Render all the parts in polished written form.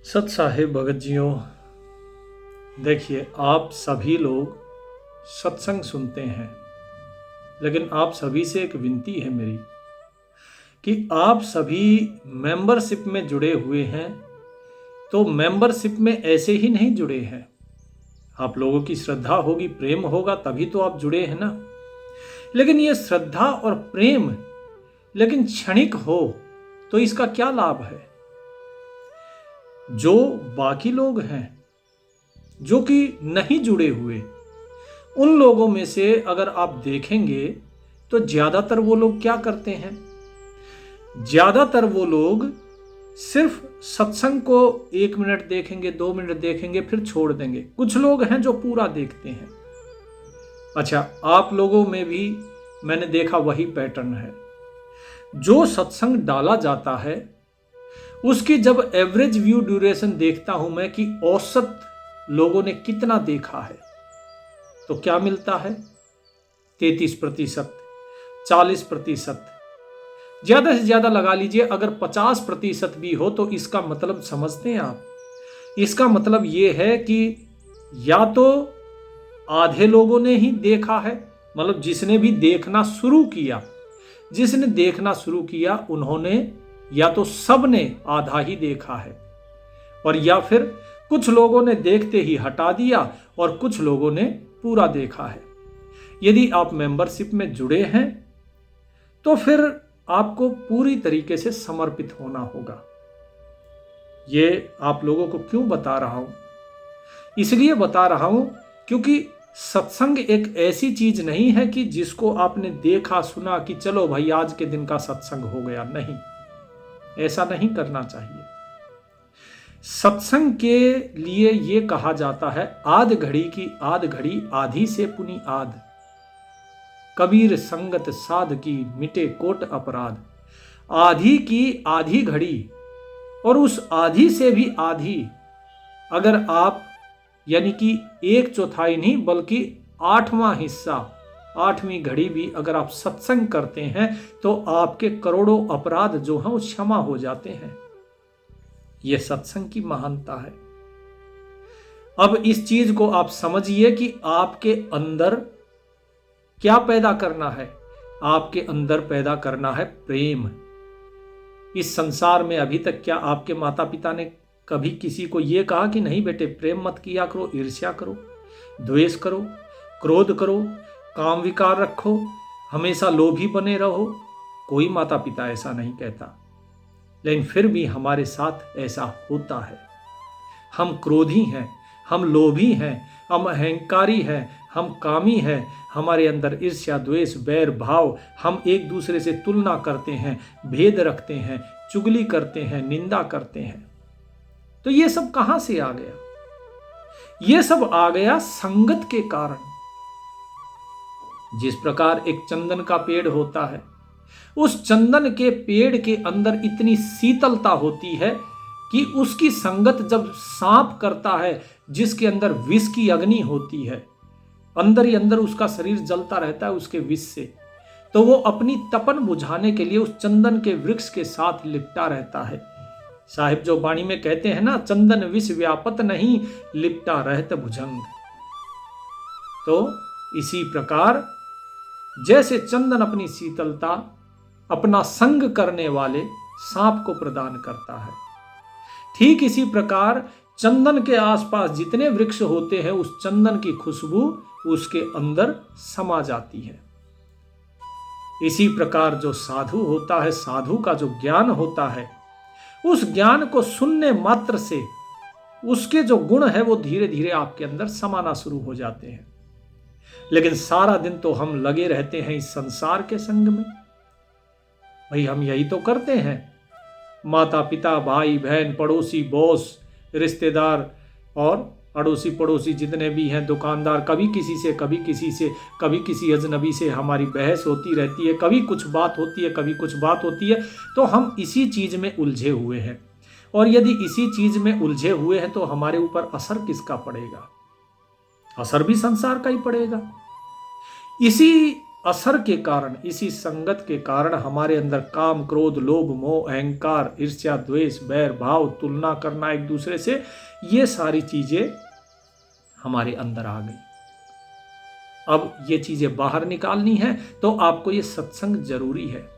सत साहिब भगत जियों, देखिए आप सभी लोग सत्संग सुनते हैं, लेकिन आप सभी से एक विनती है मेरी कि आप सभी मेंबरशिप में जुड़े हुए हैं। तो मेंबरशिप में ऐसे ही नहीं जुड़े हैं, आप लोगों की श्रद्धा होगी, प्रेम होगा, तभी तो आप जुड़े हैं ना। लेकिन ये श्रद्धा और प्रेम लेकिन क्षणिक हो तो इसका क्या लाभ है। जो बाकी लोग हैं जो कि नहीं जुड़े हुए, उन लोगों में से अगर आप देखेंगे तो ज्यादातर वो लोग क्या करते हैं, ज्यादातर वो लोग सिर्फ सत्संग को 1 मिनट देखेंगे, 2 मिनट देखेंगे, फिर छोड़ देंगे। कुछ लोग हैं जो पूरा देखते हैं। अच्छा, आप लोगों में भी मैंने देखा वही पैटर्न है। जो सत्संग डाला जाता है उसकी जब एवरेज व्यू ड्यूरेशन देखता हूं मैं कि औसत लोगों ने कितना देखा है, तो क्या मिलता है 33%, 40%, ज्यादा से ज्यादा लगा लीजिए अगर 50% भी हो तो इसका मतलब समझते हैं आप, इसका मतलब ये है कि या तो आधे लोगों ने ही देखा है, मतलब जिसने भी देखना शुरू किया, जिसने देखना शुरू किया उन्होंने या तो सब ने आधा ही देखा है, और या फिर कुछ लोगों ने देखते ही हटा दिया और कुछ लोगों ने पूरा देखा है। यदि आप मेंबरशिप में जुड़े हैं तो फिर आपको पूरी तरीके से समर्पित होना होगा। ये आप लोगों को क्यों बता रहा हूं, इसलिए बता रहा हूं क्योंकि सत्संग एक ऐसी चीज नहीं है कि जिसको आपने देखा सुना कि चलो भाई आज के दिन का सत्संग हो गया। नहीं, ऐसा नहीं करना चाहिए। सत्संग के लिए यह कहा जाता है, आध घड़ी की आध घड़ी आधी से पुनी आध, कबीर संगत साध की मिटे कोट अपराध। आधी की आधी घड़ी और उस आधी से भी आधी, अगर आप यानी कि 1/4 नहीं बल्कि 8वां हिस्सा, 8वीं घड़ी भी अगर आप सत्संग करते हैं तो आपके करोड़ों अपराध जो हैं वो क्षमा हो जाते हैं। यह सत्संग की महानता है। अब इस चीज को आप समझिए कि आपके अंदर क्या पैदा करना है। आपके अंदर पैदा करना है प्रेम। इस संसार में अभी तक क्या आपके माता पिता ने कभी किसी को यह कहा कि नहीं बेटे प्रेम मत किया करो, ईर्ष्या करो, द्वेष करो, क्रोध करो, काम विकार रखो, हमेशा लोभी बने रहो? कोई माता पिता ऐसा नहीं कहता, लेकिन फिर भी हमारे साथ ऐसा होता है। हम क्रोधी हैं, हम लोभी हैं, हम अहंकारी हैं, हम कामी हैं, हमारे अंदर ईर्ष्या द्वेष बैर भाव, हम एक दूसरे से तुलना करते हैं, भेद रखते हैं, चुगली करते हैं, निंदा करते हैं। तो ये सब कहां से आ गया? ये सब आ गया संगत के कारण। जिस प्रकार एक चंदन का पेड़ होता है, उस चंदन के पेड़ के अंदर इतनी शीतलता होती है कि उसकी संगत जब सांप करता है, जिसके अंदर विष की अग्नि होती है, अंदर ही अंदर उसका शरीर जलता रहता है उसके विष से, तो वो अपनी तपन बुझाने के लिए उस चंदन के वृक्ष के साथ लिपटा रहता है। साहिब जो वाणी में कहते हैं ना, चंदन विष व्यापत नहीं, लिपटा रहत भुजंग। तो इसी प्रकार जैसे चंदन अपनी शीतलता अपना संग करने वाले सांप को प्रदान करता है, ठीक इसी प्रकार चंदन के आसपास जितने वृक्ष होते हैं उस चंदन की खुशबू उसके अंदर समा जाती है। इसी प्रकार जो साधु होता है, साधु का जो ज्ञान होता है, उस ज्ञान को सुनने मात्र से उसके जो गुण है वो धीरे धीरे आपके अंदर समाना शुरू हो जाते हैं। लेकिन सारा दिन तो हम लगे रहते हैं इस संसार के संग में। भाई हम यही तो करते हैं, माता पिता भाई बहन पड़ोसी बॉस रिश्तेदार और अड़ोसी पड़ोसी जितने भी हैं, दुकानदार, कभी किसी से कभी किसी से, कभी किसी अजनबी से हमारी बहस होती रहती है, कभी कुछ बात होती है, कभी कुछ बात होती है। तो हम इसी चीज में उलझे हुए हैं, और यदि इसी चीज में उलझे हुए हैं तो हमारे ऊपर असर किसका पड़ेगा? असर भी संसार का ही पड़ेगा। इसी असर के कारण, इसी संगत के कारण हमारे अंदर काम, क्रोध, लोभ, मोह, अहंकार, ईर्ष्या, द्वेष, बैर भाव, तुलना करना एक दूसरे से, ये सारी चीजें हमारे अंदर आ गई। अब ये चीजें बाहर निकालनी है तो आपको ये सत्संग जरूरी है।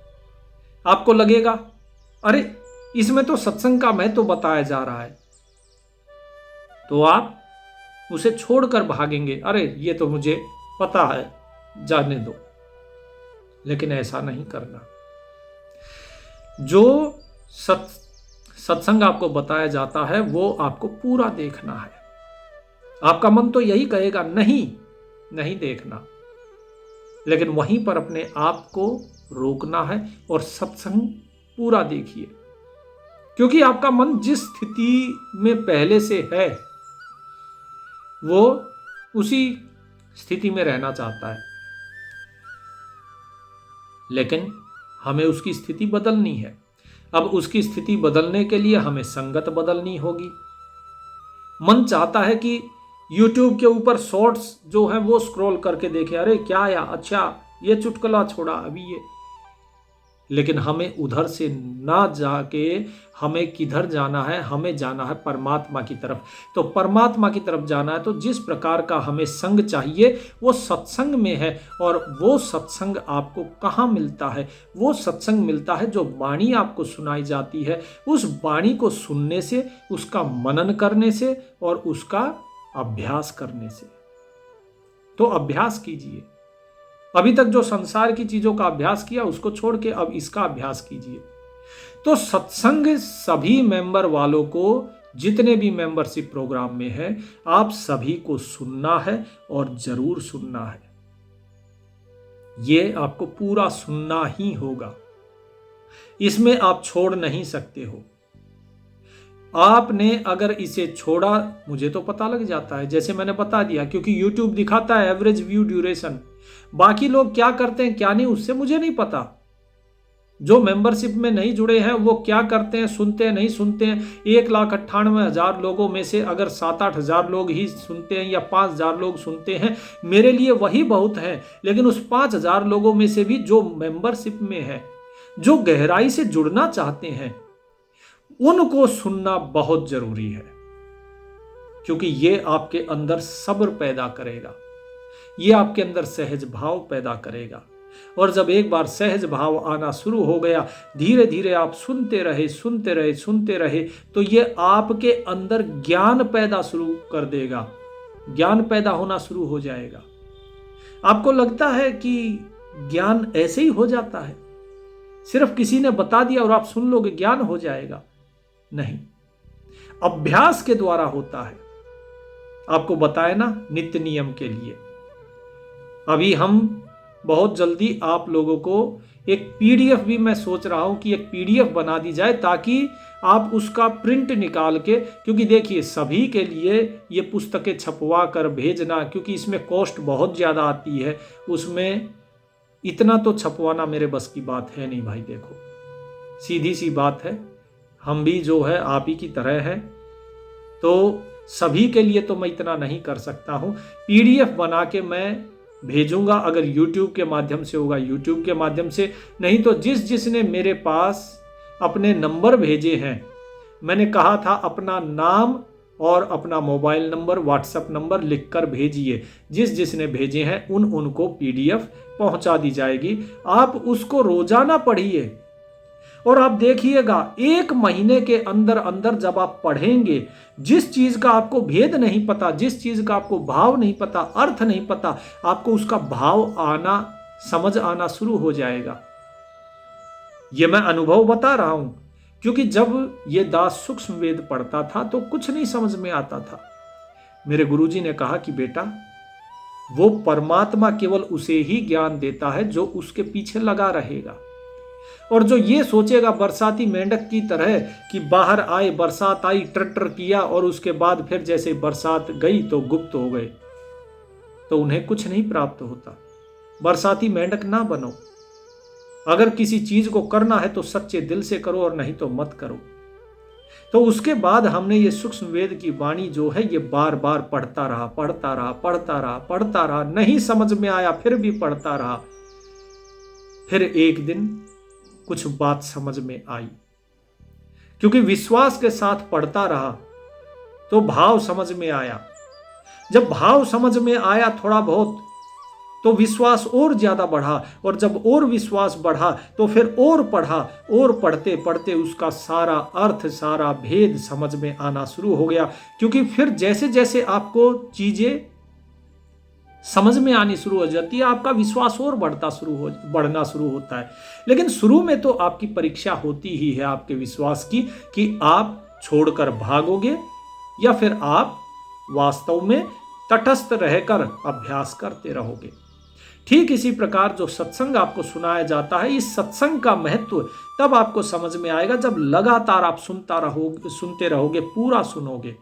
आपको लगेगा अरे इसमें तो सत्संग का महत्व बताया जा रहा है, तो आप उसे छोड़कर भागेंगे, अरे ये तो मुझे पता है, जाने दो। लेकिन ऐसा नहीं करना। जो सत्संग आपको बताया जाता है वो आपको पूरा देखना है। आपका मन तो यही कहेगा नहीं, नहीं देखना, लेकिन वहीं पर अपने आप को रोकना है और सत्संग पूरा देखिए। क्योंकि आपका मन जिस स्थिति में पहले से है वो उसी स्थिति में रहना चाहता है, लेकिन हमें उसकी स्थिति बदलनी है। अब उसकी स्थिति बदलने के लिए हमें संगत बदलनी होगी। मन चाहता है कि YouTube के ऊपर शॉर्ट्स जो है वो स्क्रॉल करके देखे, अरे क्या आया, अच्छा ये चुटकुला छोड़ा अभी ये। लेकिन हमें उधर से ना जाके हमें किधर जाना है, हमें जाना है परमात्मा की तरफ। तो परमात्मा की तरफ जाना है तो जिस प्रकार का हमें संग चाहिए वो सत्संग में है। और वो सत्संग आपको कहाँ मिलता है? वो सत्संग मिलता है जो वाणी आपको सुनाई जाती है, उस वाणी को सुनने से, उसका मनन करने से और उसका अभ्यास करने से। तो अभ्यास कीजिए। अभी तक जो संसार की चीजों का अभ्यास किया उसको छोड़ के अब इसका अभ्यास कीजिए। तो सत्संग सभी मेंबर वालों को, जितने भी मेंबरशिप प्रोग्राम में है, आप सभी को सुनना है और जरूर सुनना है। ये आपको पूरा सुनना ही होगा, इसमें आप छोड़ नहीं सकते हो। आपने अगर इसे छोड़ा, मुझे तो पता लग जाता है, जैसे मैंने बता दिया, क्योंकि YouTube दिखाता है एवरेज व्यू ड्यूरेशन। बाकी लोग क्या करते हैं क्या नहीं उससे मुझे नहीं पता। जो मेंबरशिप में नहीं जुड़े हैं वो क्या करते हैं, सुनते हैं नहीं सुनते हैं। 1,98,000 लोगों में से अगर 7-8 हजार लोग ही सुनते हैं या 5,000 लोग सुनते हैं, मेरे लिए वही बहुत है। लेकिन उस 5,000 लोगों में से भी जो मेंबरशिप में है, जो गहराई से जुड़ना चाहते हैं, उनको सुनना बहुत जरूरी है। क्योंकि ये आपके अंदर सब्र पैदा करेगा, ये आपके अंदर सहज भाव पैदा करेगा। और जब एक बार सहज भाव आना शुरू हो गया, धीरे धीरे आप सुनते रहे सुनते रहे सुनते रहे, तो ये आपके अंदर ज्ञान पैदा शुरू कर देगा, ज्ञान पैदा होना शुरू हो जाएगा। आपको लगता है कि ज्ञान ऐसे ही हो जाता है, सिर्फ किसी ने बता दिया और आप सुन लोगे ज्ञान हो जाएगा? नहीं, अभ्यास के द्वारा होता है। आपको बताया ना, नित्य नियम के लिए। अभी हम बहुत जल्दी आप लोगों को एक पीडीएफ भी, मैं सोच रहा हूं कि एक पीडीएफ बना दी जाए ताकि आप उसका प्रिंट निकाल के, क्योंकि देखिए सभी के लिए ये पुस्तकें छपवा कर भेजना, क्योंकि इसमें कॉस्ट बहुत ज़्यादा आती है, उसमें इतना तो छपवाना मेरे बस की बात है नहीं भाई। देखो सीधी सी बात है, हम भी जो है आप ही की तरह हैं, तो सभी के लिए तो मैं इतना नहीं कर सकता हूं। पीडीएफ बना के मैं भेजूंगा, अगर YouTube के माध्यम से होगा YouTube के माध्यम से, नहीं तो जिसने मेरे पास अपने नंबर भेजे हैं, मैंने कहा था अपना नाम और अपना मोबाइल नंबर, व्हाट्सएप नंबर लिखकर भेजिए। जिसने भेजे हैं उनको पीडीएफ पहुंचा दी जाएगी। आप उसको रोजाना पढ़िए और आप देखिएगा 1 महीने के अंदर अंदर जब आप पढ़ेंगे, जिस चीज का आपको भेद नहीं पता, जिस चीज का आपको भाव नहीं पता, अर्थ नहीं पता, आपको उसका भाव आना, समझ आना शुरू हो जाएगा। यह मैं अनुभव बता रहा हूं, क्योंकि जब ये दास सूक्ष्म वेद पढ़ता था तो कुछ नहीं समझ में आता था। मेरे गुरुजी ने कहा कि बेटा, वो परमात्मा केवल उसे ही ज्ञान देता है जो उसके पीछे लगा रहेगा। और जो ये सोचेगा बरसाती मेंढक की तरह कि बाहर आए, बरसात आई, ट्रटर किया और उसके बाद फिर जैसे बरसात गई तो गुप्त हो गए, तो उन्हें कुछ नहीं प्राप्त होता। बरसाती मेंढक ना बनो। अगर किसी चीज को करना है तो सच्चे दिल से करो और नहीं तो मत करो। तो उसके बाद हमने ये सूक्ष्म वेद की वाणी जो है ये बार बार पढ़ता रहा, नहीं समझ में आया फिर भी पढ़ता रहा। फिर एक दिन कुछ बात समझ में आई, क्योंकि विश्वास के साथ पढ़ता रहा तो भाव समझ में आया। जब भाव समझ में आया थोड़ा बहुत, तो विश्वास और ज्यादा बढ़ा, और जब और विश्वास बढ़ा तो फिर और पढ़ा, और पढ़ते पढ़ते उसका सारा अर्थ, सारा भेद समझ में आना शुरू हो गया। क्योंकि फिर जैसे जैसे आपको चीजें समझ में आनी शुरू हो जाती है, आपका विश्वास और बढ़ना शुरू होता है। लेकिन शुरू में तो आपकी परीक्षा होती ही है आपके विश्वास की, कि आप छोड़कर भागोगे या फिर आप वास्तव में तटस्थ रहकर अभ्यास करते रहोगे। ठीक इसी प्रकार जो सत्संग आपको सुनाया जाता है, इस सत्संग का महत्व तब आपको समझ में आएगा जब लगातार आप सुनते रहोगे, पूरा सुनोगे,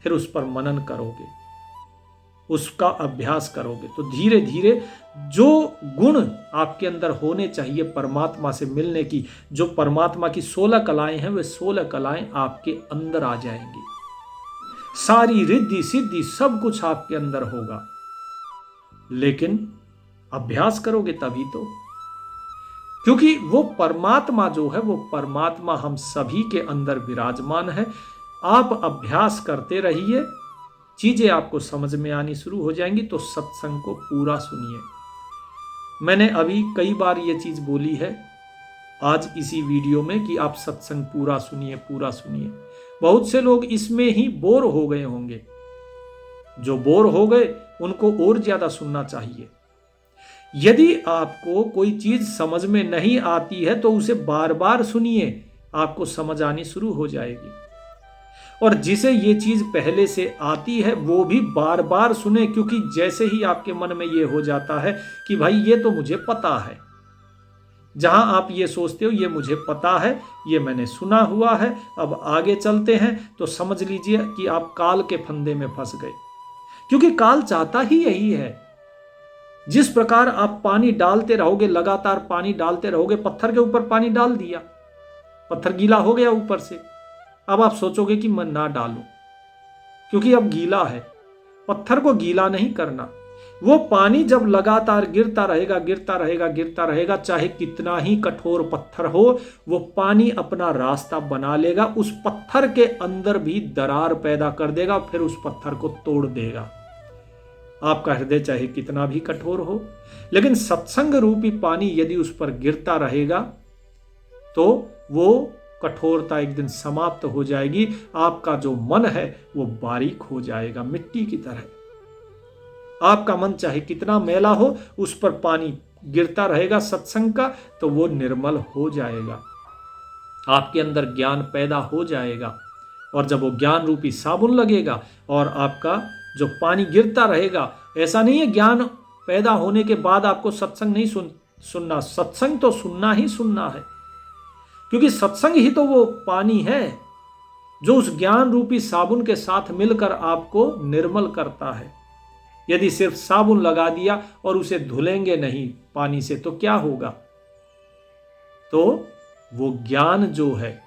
फिर उस पर मनन करोगे, उसका अभ्यास करोगे, तो धीरे धीरे जो गुण आपके अंदर होने चाहिए परमात्मा से मिलने की, जो परमात्मा की 16 कलाएं हैं, वे 16 कलाएं आपके अंदर आ जाएंगी। सारी रिद्धि सिद्धि सब कुछ आपके अंदर होगा। लेकिन अभ्यास करोगे तभी तो, क्योंकि वो परमात्मा जो है, वो परमात्मा हम सभी के अंदर विराजमान है। आप अभ्यास करते रहिए, चीजें आपको समझ में आनी शुरू हो जाएंगी। तो सत्संग को पूरा सुनिए। मैंने अभी कई बार ये चीज बोली है आज इसी वीडियो में कि आप सत्संग पूरा सुनिए, पूरा सुनिए। बहुत से लोग इसमें ही बोर हो गए होंगे। जो बोर हो गए उनको और ज्यादा सुनना चाहिए। यदि आपको कोई चीज समझ में नहीं आती है तो उसे बार बार सुनिए, आपको समझ आनी शुरू हो जाएगी। और जिसे ये चीज पहले से आती है वो भी बार बार सुने, क्योंकि जैसे ही आपके मन में ये हो जाता है कि भाई ये तो मुझे पता है, जहां आप ये सोचते हो ये मुझे पता है, ये मैंने सुना हुआ है, अब आगे चलते हैं, तो समझ लीजिए कि आप काल के फंदे में फंस गए। क्योंकि काल चाहता ही यही है। जिस प्रकार आप पानी डालते रहोगे, लगातार पानी डालते रहोगे, पत्थर के ऊपर पानी डाल दिया, पत्थर गीला हो गया ऊपर से, अब आप सोचोगे कि मैं ना डालूं क्योंकि अब गीला है। पत्थर को गीला नहीं करना। वो पानी जब लगातार गिरता रहेगा, गिरता रहेगा, गिरता रहेगा, चाहे कितना ही कठोर पत्थर हो, वो पानी अपना रास्ता बना लेगा, उस पत्थर के अंदर भी दरार पैदा कर देगा, फिर उस पत्थर को तोड़ देगा। आपका हृदय चाहे कितना भी कठोर हो, लेकिन सत्संग रूपी पानी यदि उस पर गिरता रहेगा तो वो कठोरता एक दिन समाप्त हो जाएगी। आपका जो मन है वो बारीक हो जाएगा, मिट्टी की तरह। आपका मन चाहे कितना मैला हो, उस पर पानी गिरता रहेगा सत्संग का, तो वो निर्मल हो जाएगा। आपके अंदर ज्ञान पैदा हो जाएगा, और जब वो ज्ञान रूपी साबुन लगेगा और आपका जो पानी गिरता रहेगा, ऐसा नहीं है ज्ञान पैदा होने के बाद आपको सत्संग नहीं सुनना, सत्संग तो सुनना ही सुनना है, क्योंकि सत्संग ही तो वो पानी है जो उस ज्ञान रूपी साबुन के साथ मिलकर आपको निर्मल करता है। यदि सिर्फ साबुन लगा दिया और उसे धुलेंगे नहीं पानी से तो क्या होगा? तो वो ज्ञान जो है,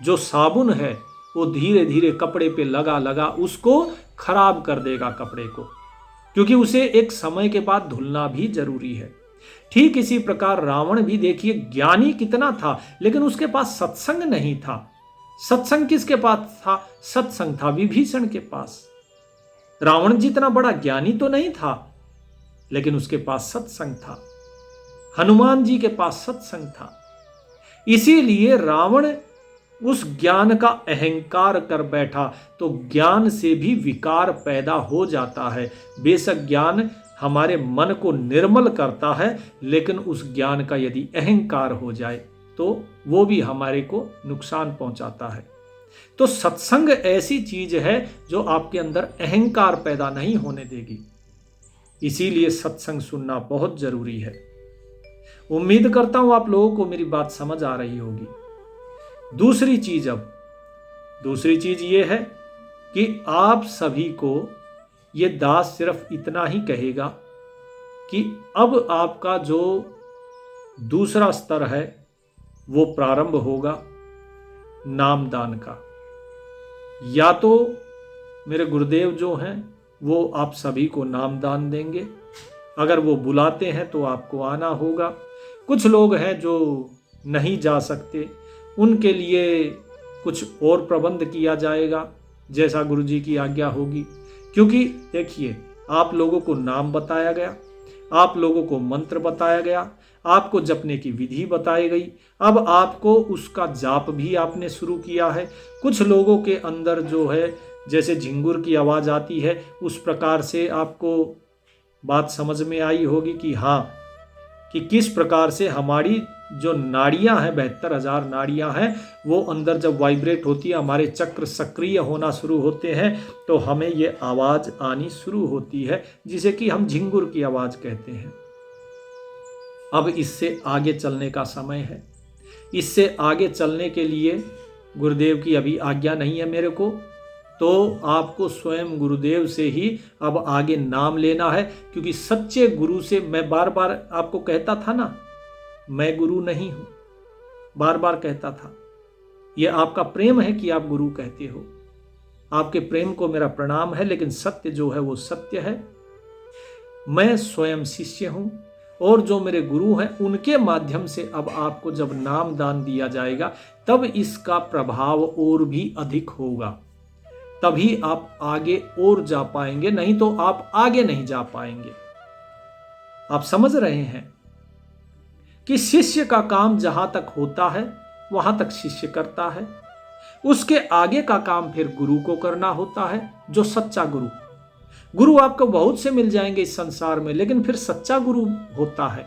जो साबुन है, वो धीरे धीरे कपड़े पे लगा लगा उसको खराब कर देगा कपड़े को, क्योंकि उसे एक समय के बाद धुलना भी जरूरी है। ठीक इसी प्रकार रावण भी देखिए ज्ञानी कितना था, लेकिन उसके पास सत्संग नहीं था। सत्संग किसके पास था? सत्संग था विभीषण के पास। रावण जितना बड़ा ज्ञानी तो नहीं था, लेकिन उसके पास सत्संग था। हनुमान जी के पास सत्संग था। इसीलिए रावण उस ज्ञान का अहंकार कर बैठा, तो ज्ञान से भी विकार पैदा हो जाता है। बेशक ज्ञान हमारे मन को निर्मल करता है, लेकिन उस ज्ञान का यदि अहंकार हो जाए तो वो भी हमारे को नुकसान पहुंचाता है। तो सत्संग ऐसी चीज है जो आपके अंदर अहंकार पैदा नहीं होने देगी। इसीलिए सत्संग सुनना बहुत जरूरी है। उम्मीद करता हूं आप लोगों को मेरी बात समझ आ रही होगी। दूसरी चीज ये है कि आप सभी को ये दास सिर्फ इतना ही कहेगा कि अब आपका जो दूसरा स्तर है वो प्रारंभ होगा नामदान का। या तो मेरे गुरुदेव जो हैं वो आप सभी को नामदान देंगे, अगर वो बुलाते हैं तो आपको आना होगा, कुछ लोग हैं जो नहीं जा सकते, उनके लिए कुछ और प्रबंध किया जाएगा जैसा गुरु जी की आज्ञा होगी। क्योंकि देखिए, आप लोगों को नाम बताया गया, आप लोगों को मंत्र बताया गया, आपको जपने की विधि बताई गई, अब आपको उसका जाप भी आपने शुरू किया है। कुछ लोगों के अंदर जो है जैसे झिंगुर की आवाज़ आती है, उस प्रकार से आपको बात समझ में आई होगी कि हाँ, कि किस प्रकार से हमारी जो नाड़ियां हैं, 72,000 नाड़ियां हैं, वो अंदर जब वाइब्रेट होती है, हमारे चक्र सक्रिय होना शुरू होते हैं, तो हमें ये आवाज़ आनी शुरू होती है, जिसे कि हम झिंगुर की आवाज़ कहते हैं। अब इससे आगे चलने का समय है। इससे आगे चलने के लिए गुरुदेव की अभी आज्ञा नहीं है मेरे को, तो आपको स्वयं गुरुदेव से ही अब आगे नाम लेना है। क्योंकि सच्चे गुरु से, मैं बार बार आपको कहता था ना, मैं गुरु नहीं हूं, बार बार कहता था। यह आपका प्रेम है कि आप गुरु कहते हो, आपके प्रेम को मेरा प्रणाम है, लेकिन सत्य जो है वो सत्य है। मैं स्वयं शिष्य हूं और जो मेरे गुरु हैं उनके माध्यम से अब आपको जब नाम दान दिया जाएगा, तब इसका प्रभाव और भी अधिक होगा, तभी आप आगे और जा पाएंगे, नहीं तो आप आगे नहीं जा पाएंगे। आप समझ रहे हैं कि शिष्य का काम जहां तक होता है वहां तक शिष्य करता है, उसके आगे का काम फिर गुरु को करना होता है, जो सच्चा गुरु। गुरु आपको बहुत से मिल जाएंगे इस संसार में, लेकिन फिर सच्चा गुरु होता है,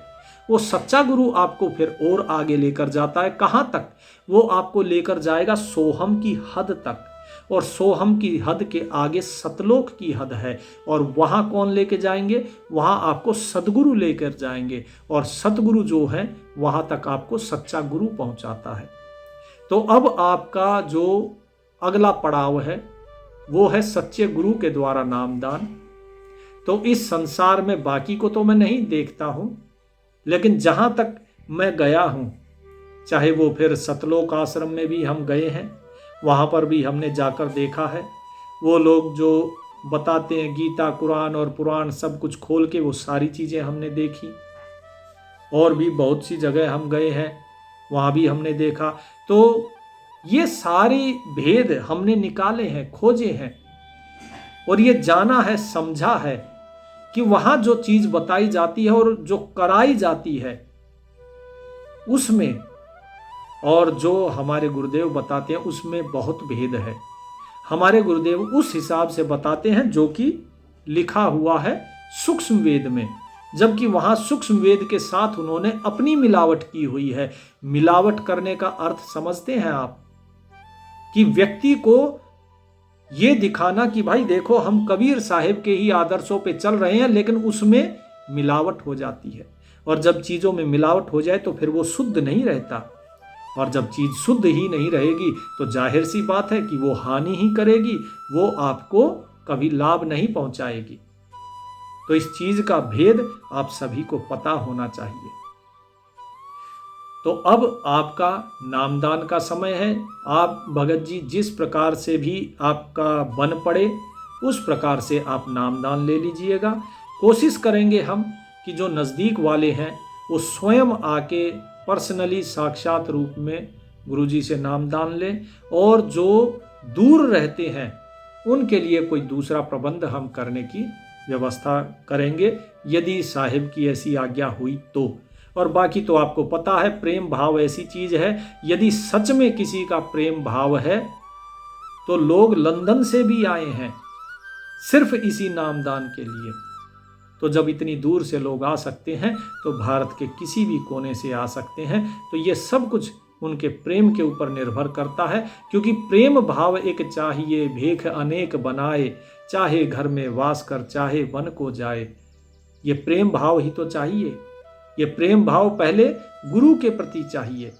वो सच्चा गुरु आपको फिर और आगे लेकर जाता है। कहां तक? वो आपको लेकर जाएगा सोहम की हद तक, और सोहम की हद के आगे सतलोक की हद है, और वहां कौन लेके जाएंगे? वहां आपको सदगुरु लेकर जाएंगे, और सतगुरु जो है वहां तक आपको सच्चा गुरु पहुंचाता है। तो अब आपका जो अगला पड़ाव है वो है सच्चे गुरु के द्वारा नामदान। तो इस संसार में बाकी को तो मैं नहीं देखता हूं, लेकिन जहां तक मैं गया हूं, चाहे वो फिर सतलोक आश्रम में भी हम गए हैं, वहाँ पर भी हमने जाकर देखा है। वो लोग जो बताते हैं गीता, कुरान और पुराण सब कुछ खोल के, वो सारी चीज़ें हमने देखी। और भी बहुत सी जगह हम गए हैं, वहाँ भी हमने देखा। तो ये सारी भेद हमने निकाले हैं, खोजे हैं, और ये जाना है, समझा है कि वहाँ जो चीज़ बताई जाती है और जो कराई जाती है उसमें, और जो हमारे गुरुदेव बताते हैं उसमें बहुत भेद है। हमारे गुरुदेव उस हिसाब से बताते हैं जो कि लिखा हुआ है सूक्ष्म वेद में, जबकि वहाँ सूक्ष्म वेद के साथ उन्होंने अपनी मिलावट की हुई है। मिलावट करने का अर्थ समझते हैं आप? कि व्यक्ति को ये दिखाना कि भाई देखो हम कबीर साहिब के ही आदर्शों पे चल रहे हैं, लेकिन उसमें मिलावट हो जाती है। और जब चीज़ों में मिलावट हो जाए तो फिर वो शुद्ध नहीं रहता, और जब चीज़ शुद्ध ही नहीं रहेगी तो जाहिर सी बात है कि वो हानि ही करेगी, वो आपको कभी लाभ नहीं पहुंचाएगी। तो इस चीज़ का भेद आप सभी को पता होना चाहिए। तो अब आपका नामदान का समय है। आप भगत जी जिस प्रकार से भी आपका बन पड़े उस प्रकार से आप नामदान ले लीजिएगा। कोशिश करेंगे हम कि जो नज़दीक वाले हैं वो स्वयं आके पर्सनली साक्षात रूप में गुरुजी से नामदान लें, और जो दूर रहते हैं उनके लिए कोई दूसरा प्रबंध हम करने की व्यवस्था करेंगे, यदि साहिब की ऐसी आज्ञा हुई तो। और बाकी तो आपको पता है, प्रेम भाव ऐसी चीज़ है, यदि सच में किसी का प्रेम भाव है तो लोग लंदन से भी आए हैं सिर्फ इसी नामदान के लिए। तो जब इतनी दूर से लोग आ सकते हैं तो भारत के किसी भी कोने से आ सकते हैं। तो ये सब कुछ उनके प्रेम के ऊपर निर्भर करता है, क्योंकि प्रेम भाव एक चाहिए भेख अनेक बनाए, चाहे घर में वास कर चाहे वन को जाए। ये प्रेम भाव ही तो चाहिए। ये प्रेम भाव पहले गुरु के प्रति चाहिए।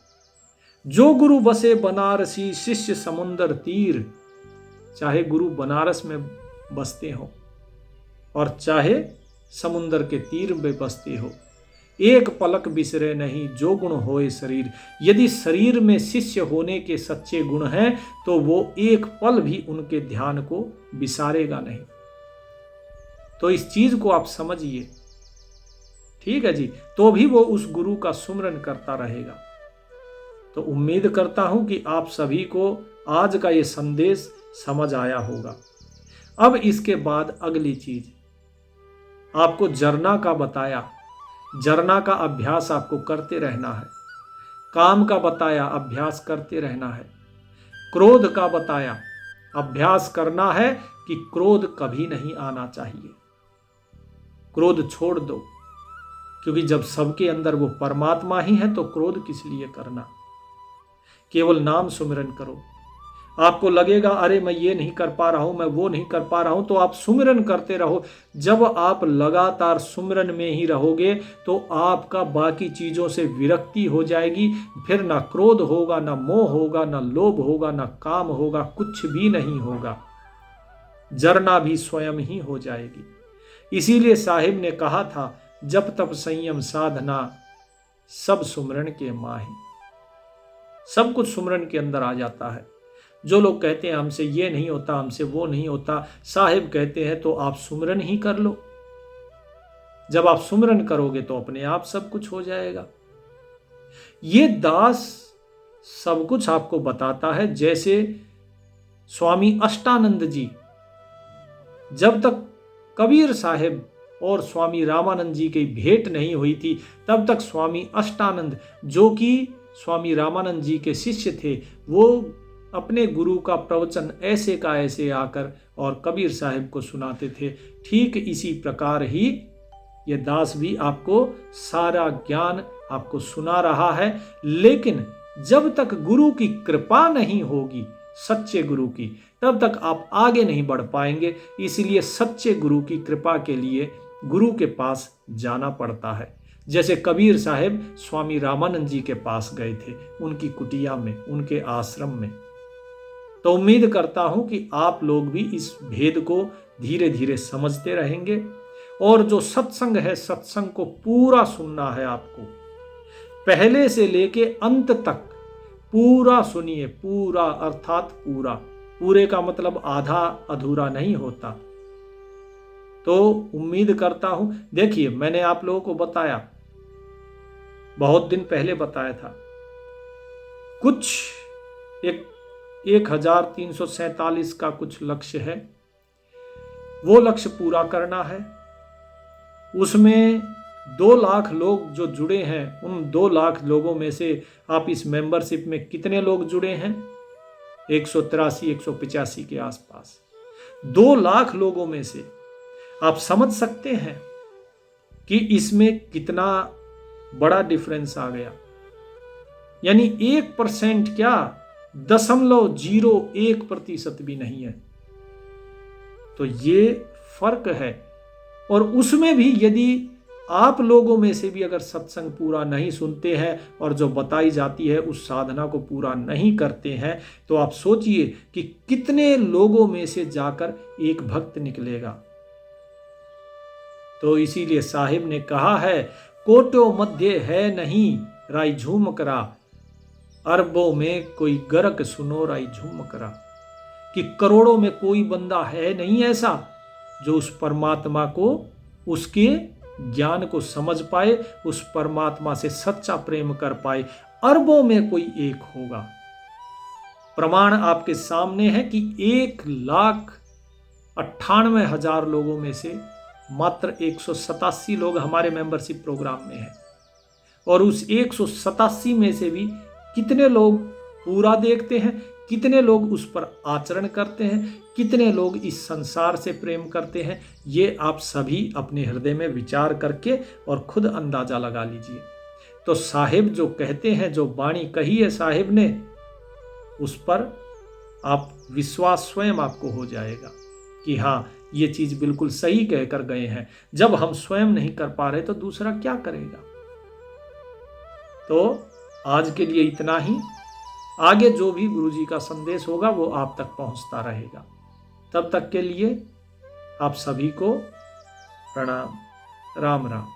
जो गुरु बसे बनारसी शिष्य समुंदर तीर, चाहे गुरु बनारस में बसते हो और चाहे समुंदर के तीर में बसते हो, एक पलक बिसरे नहीं जो गुण होए शरीर। यदि शरीर में शिष्य होने के सच्चे गुण हैं तो वो एक पल भी उनके ध्यान को बिसारेगा नहीं। तो इस चीज को आप समझिए, ठीक है जी, तो भी वो उस गुरु का सुमिरन करता रहेगा। तो उम्मीद करता हूं कि आप सभी को आज का ये संदेश समझ आया होगा। अब इसके बाद अगली चीज आपको जरना का बताया, जरना का अभ्यास आपको करते रहना है। काम का बताया, अभ्यास करते रहना है। क्रोध का बताया, अभ्यास करना है कि क्रोध कभी नहीं आना चाहिए। क्रोध छोड़ दो, क्योंकि जब सबके अंदर वो परमात्मा ही है तो क्रोध किस लिए करना। केवल नाम सुमिरन करो। आपको लगेगा अरे मैं ये नहीं कर पा रहा हूं, मैं वो नहीं कर पा रहा हूं, तो आप सुमिरन करते रहो। जब आप लगातार सुमिरन में ही रहोगे तो आपका बाकी चीजों से विरक्ति हो जाएगी। फिर ना क्रोध होगा, ना मोह होगा, ना लोभ होगा, ना काम होगा, कुछ भी नहीं होगा। जरना भी स्वयं ही हो जाएगी। इसीलिए साहिब ने कहा था, जब तप संयम साधना सब सुमिरन के माही। सब कुछ सुमिरन के अंदर आ जाता है। जो लोग कहते हैं हमसे ये नहीं होता, हमसे वो नहीं होता, साहिब कहते हैं तो आप सुमिरन ही कर लो। जब आप सुमिरन करोगे तो अपने आप सब कुछ हो जाएगा। ये दास सब कुछ आपको बताता है। जैसे स्वामी अष्टानंद जी, जब तक कबीर साहिब और स्वामी रामानंद जी की भेंट नहीं हुई थी, तब तक स्वामी अष्टानंद, जो कि स्वामी रामानंद जी के शिष्य थे, वो अपने गुरु का प्रवचन ऐसे का ऐसे आकर और कबीर साहिब को सुनाते थे। ठीक इसी प्रकार ही ये दास भी आपको सारा ज्ञान आपको सुना रहा है। लेकिन जब तक गुरु की कृपा नहीं होगी, सच्चे गुरु की, तब तक आप आगे नहीं बढ़ पाएंगे। इसलिए सच्चे गुरु की कृपा के लिए गुरु के पास जाना पड़ता है। जैसे कबीर साहिब स्वामी रामानंद जी के पास गए थे, उनकी कुटिया में, उनके आश्रम में। तो उम्मीद करता हूं कि आप लोग भी इस भेद को धीरे धीरे समझते रहेंगे। और जो सत्संग है, सत्संग को पूरा सुनना है आपको, पहले से लेके अंत तक पूरा सुनिए। पूरा अर्थात पूरा, पूरे का मतलब आधा अधूरा नहीं होता। तो उम्मीद करता हूं, देखिए मैंने आप लोगों को बताया, बहुत दिन पहले बताया था, कुछ 1347 का कुछ लक्ष्य है, वो लक्ष्य पूरा करना है। उसमें 2 लाख लोग जो जुड़े हैं, उन 2 लाख लोगों में से आप इस मेंबरशिप में कितने लोग जुड़े हैं? 183 185 के आसपास। 2 लाख लोगों में से आप समझ सकते हैं कि इसमें कितना बड़ा डिफरेंस आ गया। यानी 1% क्या, 0.01% भी नहीं है। तो ये फर्क है। और उसमें भी यदि आप लोगों में से भी अगर सत्संग पूरा नहीं सुनते हैं और जो बताई जाती है उस साधना को पूरा नहीं करते हैं, तो आप सोचिए कि कितने लोगों में से जाकर एक भक्त निकलेगा। तो इसीलिए साहिब ने कहा है, कोटो मध्य है नहीं राई झूम करा, अरबों में कोई गरक सुनो राई झूम करा। कि करोड़ों में कोई बंदा है नहीं ऐसा जो उस परमात्मा को, उसके ज्ञान को समझ पाए, उस परमात्मा से सच्चा प्रेम कर पाए। अरबों में कोई एक होगा। प्रमाण आपके सामने है कि 1,98,000 लोगों में से मात्र 187 लोग हमारे मेंबरशिप प्रोग्राम में हैं। और उस 187 में से भी कितने लोग पूरा देखते हैं, कितने लोग उस पर आचरण करते हैं, कितने लोग इस संसार से प्रेम करते हैं, ये आप सभी अपने हृदय में विचार करके और खुद अंदाजा लगा लीजिए। तो साहिब जो कहते हैं, जो वाणी कही है साहिब ने, उस पर आप विश्वास स्वयं आपको हो जाएगा कि हाँ, ये चीज बिल्कुल सही कहकर गए हैं। जब हम स्वयं नहीं कर पा रहे तो दूसरा क्या करेगा। तो आज के लिए इतना ही। आगे जो भी गुरुजी का संदेश होगा वो आप तक पहुंचता रहेगा। तब तक के लिए आप सभी को प्रणाम। राम राम।